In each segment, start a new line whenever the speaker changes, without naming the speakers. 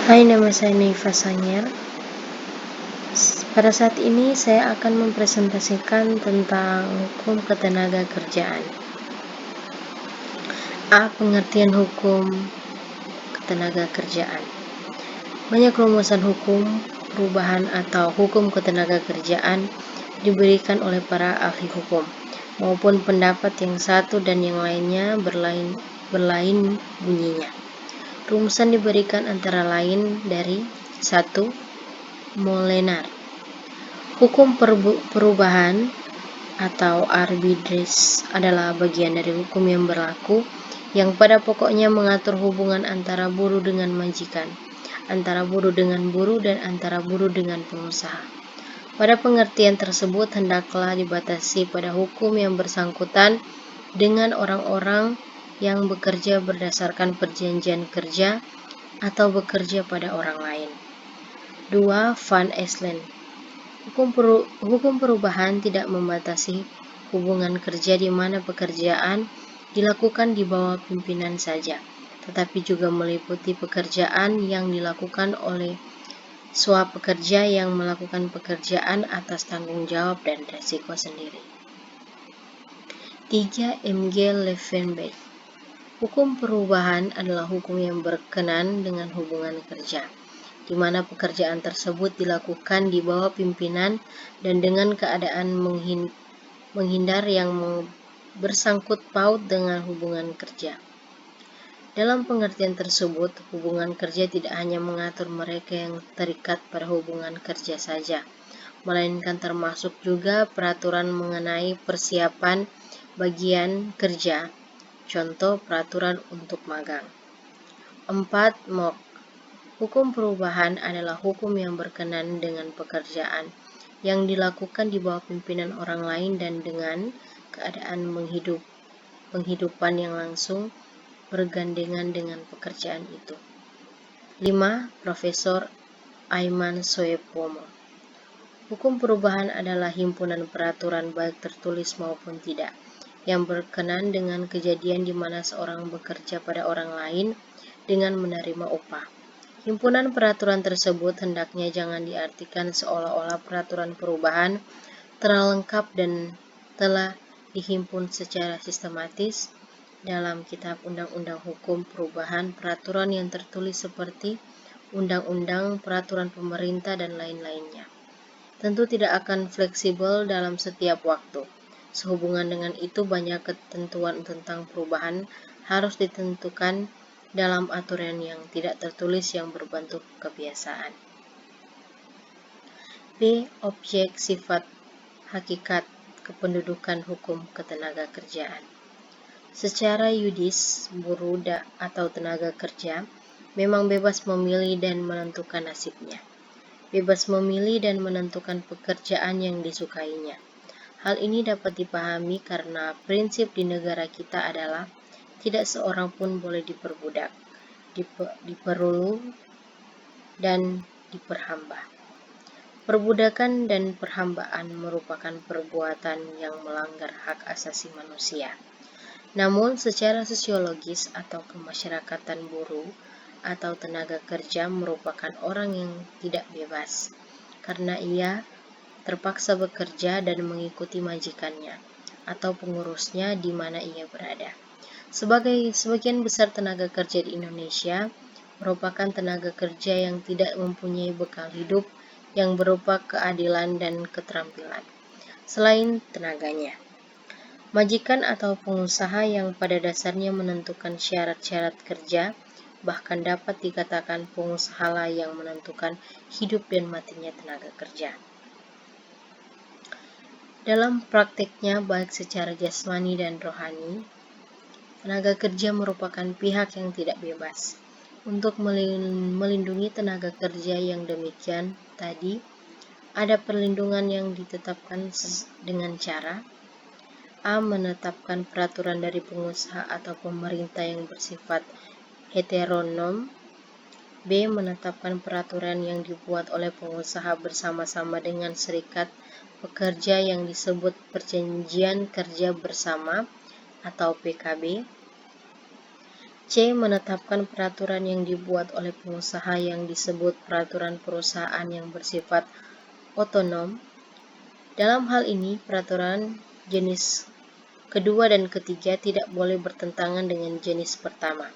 Hai, nama saya Neiva Sanyer. Pada saat ini saya akan mempresentasikan tentang hukum ketenagakerjaan. Pengertian hukum ketenagakerjaan. Banyak rumusan hukum perubahan atau hukum ketenagakerjaan diberikan oleh para ahli hukum, maupun pendapat yang satu dan yang lainnya berlain bunyinya. Rumusan diberikan antara lain dari 1. Molenar. Hukum perubahan atau arbitrage adalah bagian dari hukum yang berlaku yang pada pokoknya mengatur hubungan antara buruh dengan majikan, antara buruh dengan buruh, dan antara buruh dengan pengusaha. Pada pengertian tersebut hendaklah dibatasi pada hukum yang bersangkutan dengan orang-orang yang bekerja berdasarkan perjanjian kerja atau bekerja pada orang lain. 2. Van Eslen. Hukum perubahan tidak membatasi hubungan kerja di mana pekerjaan dilakukan di bawah pimpinan saja, tetapi juga meliputi pekerjaan yang dilakukan oleh pekerja yang melakukan pekerjaan atas tanggung jawab dan resiko sendiri. 3. M.G. Levenberg. Hukum perubahan adalah hukum yang berkenaan dengan hubungan kerja, di mana pekerjaan tersebut dilakukan di bawah pimpinan dan dengan keadaan menghindar yang bersangkut paut dengan hubungan kerja. Dalam pengertian tersebut, hubungan kerja tidak hanya mengatur mereka yang terikat pada hubungan kerja saja, melainkan termasuk juga peraturan mengenai persiapan bagian kerja, contoh peraturan untuk magang. 4. Mock. Hukum perubahan adalah hukum yang berkenaan dengan pekerjaan yang dilakukan di bawah pimpinan orang lain dan dengan keadaan penghidupan yang langsung bergandengan dengan pekerjaan itu. 5. Profesor Ayman Soepomo. Hukum perubahan adalah himpunan peraturan baik tertulis maupun tidak, yang berkenaan dengan kejadian di mana seorang bekerja pada orang lain dengan menerima upah. Himpunan peraturan tersebut hendaknya jangan diartikan seolah-olah peraturan perubahan telah lengkap dan telah dihimpun secara sistematis dalam kitab undang-undang hukum perubahan peraturan yang tertulis seperti undang-undang, peraturan pemerintah, dan lain-lainnya. Tentu tidak akan fleksibel dalam setiap waktu. Sehubungan dengan itu, banyak ketentuan tentang perubahan harus ditentukan dalam aturan yang tidak tertulis yang berbentuk kebiasaan. B. Objek, sifat, hakikat, kependudukan hukum ketenagakerjaan. Secara yuridis, buruh atau tenaga kerja memang bebas memilih dan menentukan nasibnya, bebas memilih dan menentukan pekerjaan yang disukainya. Hal ini dapat dipahami karena prinsip di negara kita adalah tidak seorang pun boleh diperbudak, diperulu, dan diperhamba. Perbudakan dan perhambaan merupakan perbuatan yang melanggar hak asasi manusia. Namun, secara sosiologis atau kemasyarakatan, buruh atau tenaga kerja merupakan orang yang tidak bebas, karena ia terpaksa bekerja dan mengikuti majikannya atau pengurusnya di mana ia berada. Sebagian besar tenaga kerja di Indonesia merupakan tenaga kerja yang tidak mempunyai bekal hidup yang berupa keadilan dan keterampilan selain tenaganya. Majikan atau pengusaha yang pada dasarnya menentukan syarat-syarat kerja, bahkan dapat dikatakan pengusahalah yang menentukan hidup dan matinya tenaga kerja. Dalam prakteknya baik secara jasmani dan rohani, tenaga kerja merupakan pihak yang tidak bebas. Untuk melindungi tenaga kerja yang demikian tadi, ada perlindungan yang ditetapkan dengan cara menetapkan peraturan dari pengusaha atau pemerintah yang bersifat heteronom. B. Menetapkan peraturan yang dibuat oleh pengusaha bersama-sama dengan serikat pekerja yang disebut Perjanjian Kerja Bersama atau PKB. C. Menetapkan peraturan yang dibuat oleh pengusaha yang disebut peraturan perusahaan yang bersifat otonom. Dalam hal ini, peraturan jenis kedua dan ketiga tidak boleh bertentangan dengan jenis pertama.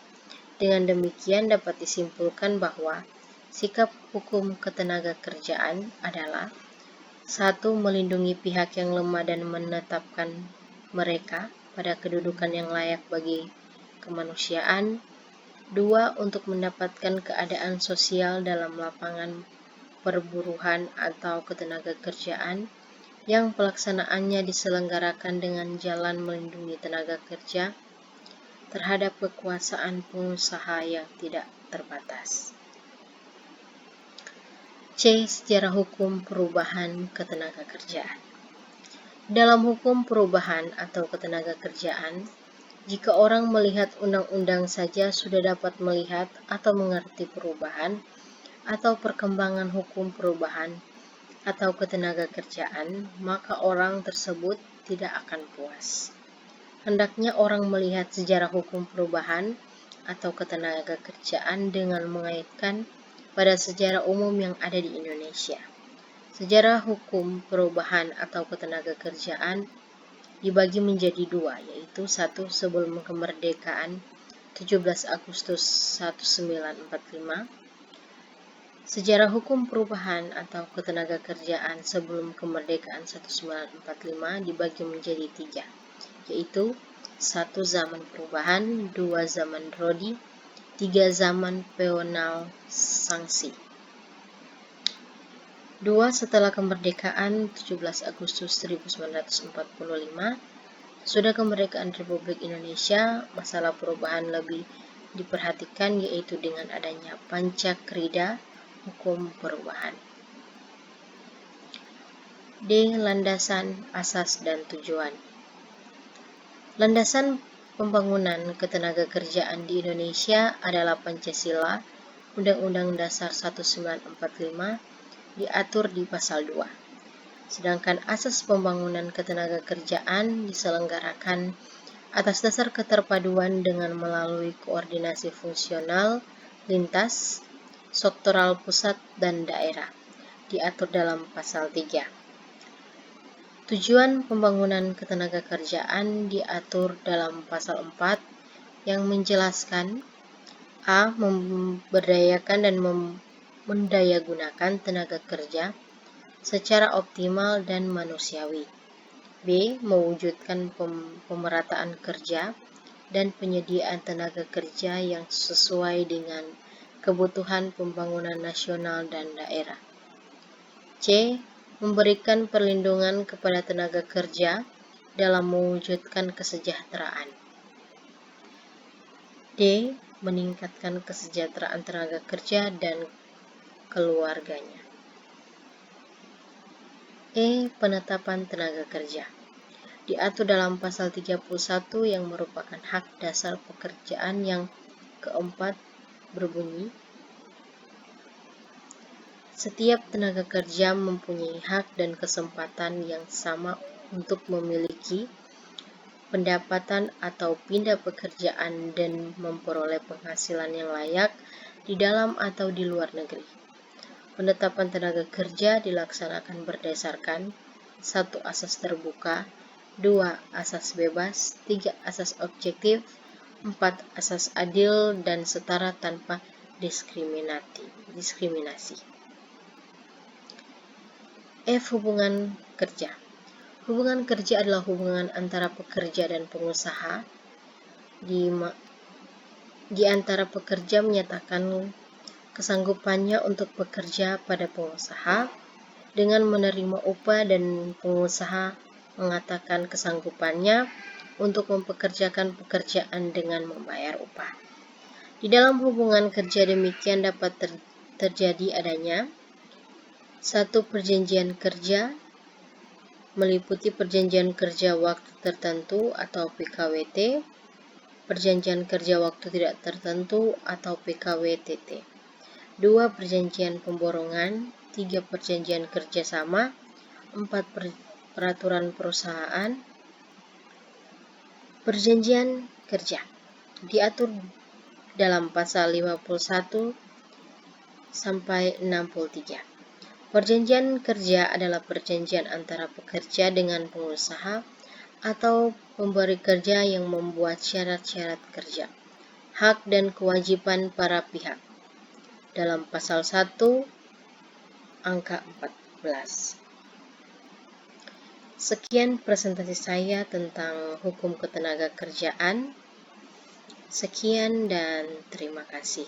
Dengan demikian dapat disimpulkan bahwa sikap hukum ketenagakerjaan adalah 1. Melindungi pihak yang lemah dan menetapkan mereka pada kedudukan yang layak bagi kemanusiaan. 2. Untuk mendapatkan keadaan sosial dalam lapangan perburuhan atau ketenagakerjaan yang pelaksanaannya diselenggarakan dengan jalan melindungi tenaga kerja terhadap kekuasaan pengusaha yang tidak terbatas. C. Sejarah hukum perubahan ketenagakerjaan. Dalam hukum perubahan atau ketenagakerjaan, jika orang melihat undang-undang saja sudah dapat melihat atau mengerti perubahan atau perkembangan hukum perubahan atau ketenagakerjaan, maka orang tersebut tidak akan puas. Hendaknya orang melihat sejarah hukum perubahan atau ketenagakerjaan dengan mengaitkan pada sejarah umum yang ada di Indonesia. Sejarah hukum perubahan atau ketenagakerjaan dibagi menjadi dua, yaitu 1. Sebelum kemerdekaan 17 Agustus 1945. Sejarah hukum perubahan atau ketenagakerjaan sebelum kemerdekaan 1945 dibagi menjadi 3, yaitu 1. Zaman perubahan, 2. Zaman Rodi, 3. Zaman peonal sanksi. 2. Setelah kemerdekaan 17 Agustus 1945, sudah kemerdekaan Republik Indonesia, masalah perubahan lebih diperhatikan, yaitu dengan adanya Pancakrida hukum perubahan. D. Landasan, asas, dan tujuan. Landasan pembangunan ketenagakerjaan di Indonesia adalah Pancasila, Undang-Undang Dasar 1945, diatur di pasal 2. Sedangkan asas pembangunan ketenagakerjaan diselenggarakan atas dasar keterpaduan dengan melalui koordinasi fungsional lintas sektoral pusat dan daerah, diatur dalam pasal 3. Tujuan pembangunan ketenagakerjaan diatur dalam pasal 4 yang menjelaskan A. Memberdayakan dan mendayagunakan tenaga kerja secara optimal dan manusiawi. B. Mewujudkan pemerataan kerja dan penyediaan tenaga kerja yang sesuai dengan kebutuhan pembangunan nasional dan daerah. C. Memberikan perlindungan kepada tenaga kerja dalam mewujudkan kesejahteraan. D. Meningkatkan kesejahteraan tenaga kerja dan keluarganya. E. Penetapan tenaga kerja. Diatur dalam pasal 31 yang merupakan hak dasar pekerjaan yang keempat berbunyi, setiap tenaga kerja mempunyai hak dan kesempatan yang sama untuk memiliki pendapatan atau pindah pekerjaan dan memperoleh penghasilan yang layak di dalam atau di luar negeri. Penetapan tenaga kerja dilaksanakan berdasarkan 1. Asas terbuka, 2. Asas bebas, 3. Asas objektif, 4. Asas adil dan setara tanpa diskriminasi. F. Hubungan kerja. Hubungan kerja adalah hubungan antara pekerja dan pengusaha. Di antara pekerja menyatakan kesanggupannya untuk bekerja pada pengusaha dengan menerima upah dan pengusaha mengatakan kesanggupannya untuk mempekerjakan pekerjaan dengan membayar upah. Di dalam hubungan kerja demikian dapat terjadi adanya 1. Perjanjian kerja meliputi perjanjian kerja waktu tertentu atau PKWT, perjanjian kerja waktu tidak tertentu atau PKWTT. 2. Perjanjian pemborongan, 3. Perjanjian kerjasama, 4. Peraturan perusahaan. Perjanjian kerja diatur dalam pasal 51 sampai 63. Perjanjian kerja adalah perjanjian antara pekerja dengan pengusaha atau pemberi kerja yang membuat syarat-syarat kerja, hak dan kewajiban para pihak. Dalam pasal 1 angka 14. Sekian presentasi saya tentang hukum ketenaga kerjaan. Sekian dan terima kasih.